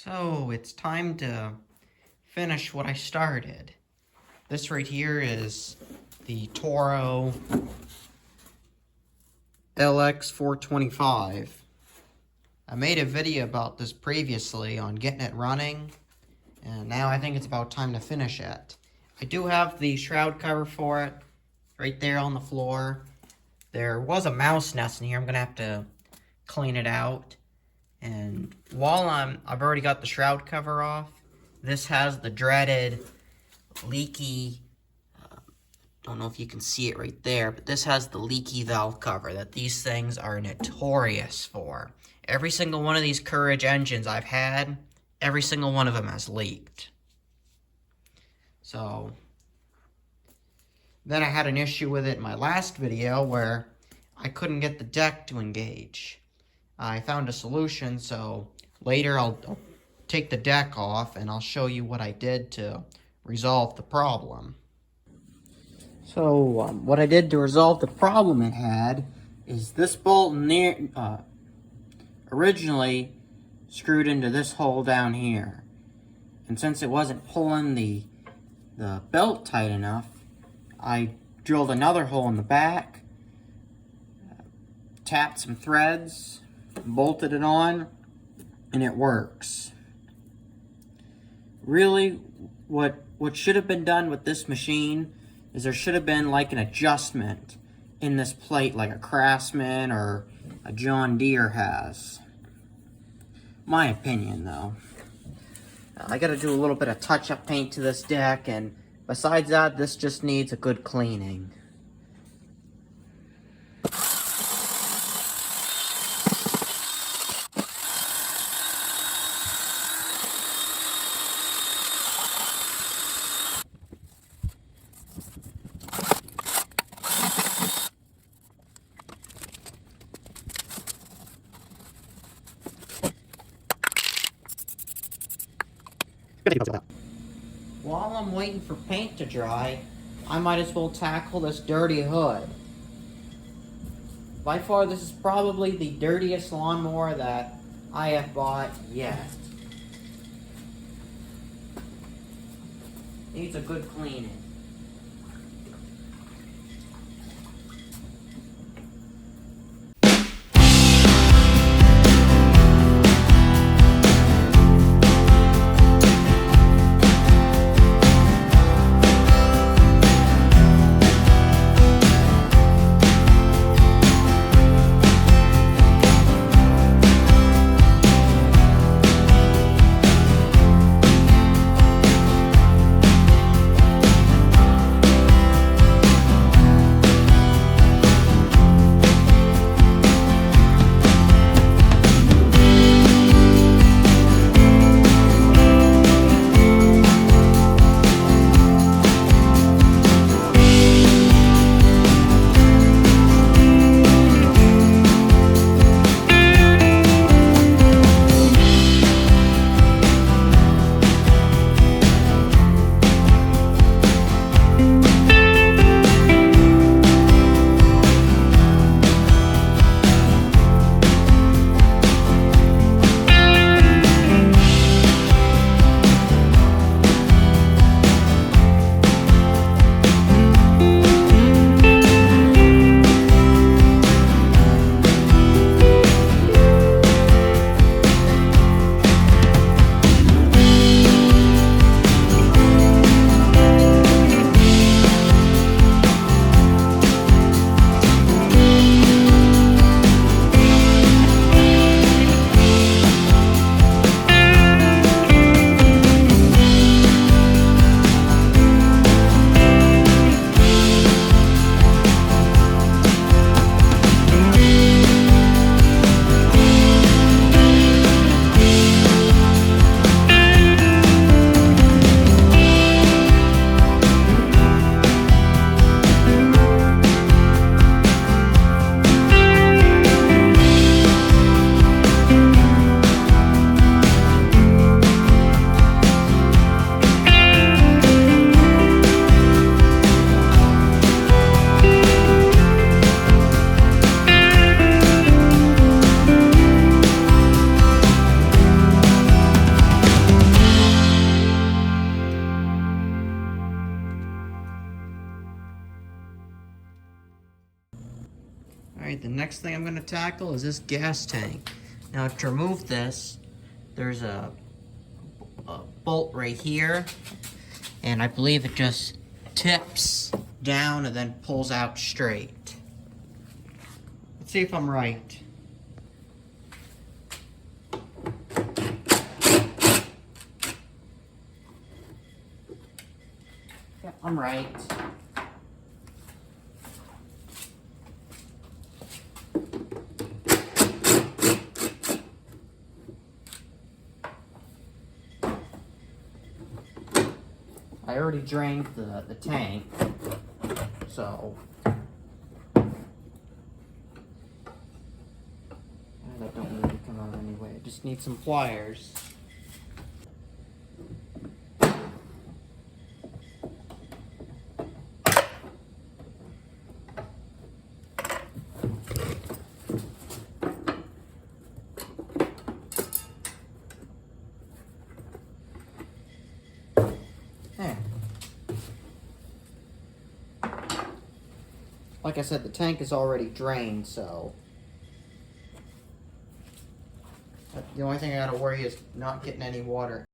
So it's time to finish what I started. This right here is the Toro lx425. I made a video about this previously on getting it running, and now I think it's about time to finish it. I do have the shroud cover for it right there on the floor. There was a mouse nest in here. I'm gonna have to clean it out. And while I've already got the shroud cover off, this has the dreaded leaky, don't know if you can see it right there, but this has the leaky valve cover that these things are notorious for. Every single one of these Courage engines I've had, every single one of them has leaked. So, then I had an issue with it in my last video where I couldn't get the deck to engage. I found a solution, so later I'll take the deck off and I'll show you what I did to resolve the problem. So what I did to resolve the problem it had is this bolt originally screwed into this hole down here. And since it wasn't pulling the belt tight enough, I drilled another hole in the back, tapped some threads, bolted it on, and it works. Really, what should have been done with this machine is there should have been like an adjustment in this plate like a Craftsman or a John Deere has. My opinion, though. I gotta do a little bit of touch-up paint to this deck, and besides that, this just needs a good cleaning. While I'm waiting for paint to dry, I might as well tackle this dirty hood. By far, this is probably the dirtiest lawnmower that I have bought yet. Needs a good cleaning. the next thing I'm going to tackle is this gas tank. Now to remove this, there's a bolt right here, and I believe it just tips down and then pulls out straight. Let's see if I'm right. Yeah, I'm right. I already drained the tank, so that don't need to come out anyway. I just need some pliers. There. Like I said, the tank is already drained, so the only thing I gotta worry is not getting any water.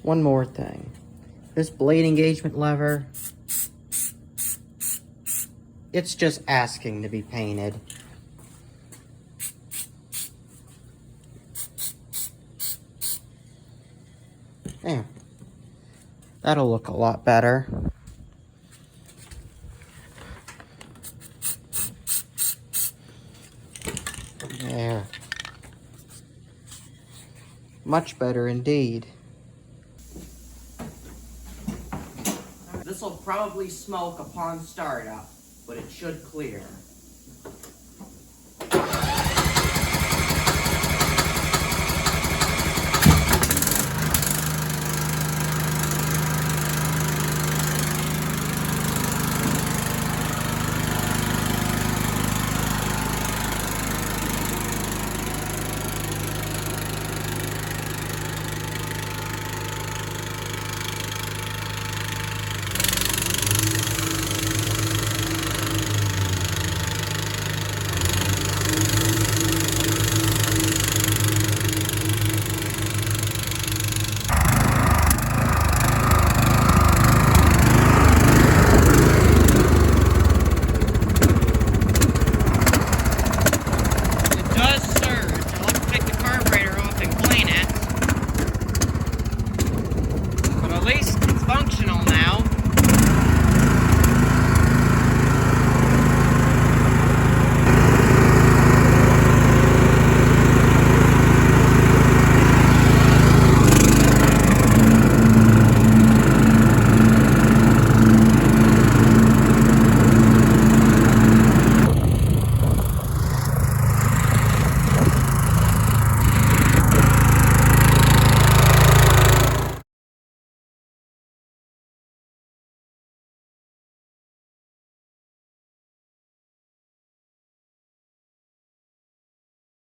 One more thing. This blade engagement lever, it's just asking to be painted. There. That'll look a lot better. There. Much better indeed. This will probably smoke upon startup, but it should clear.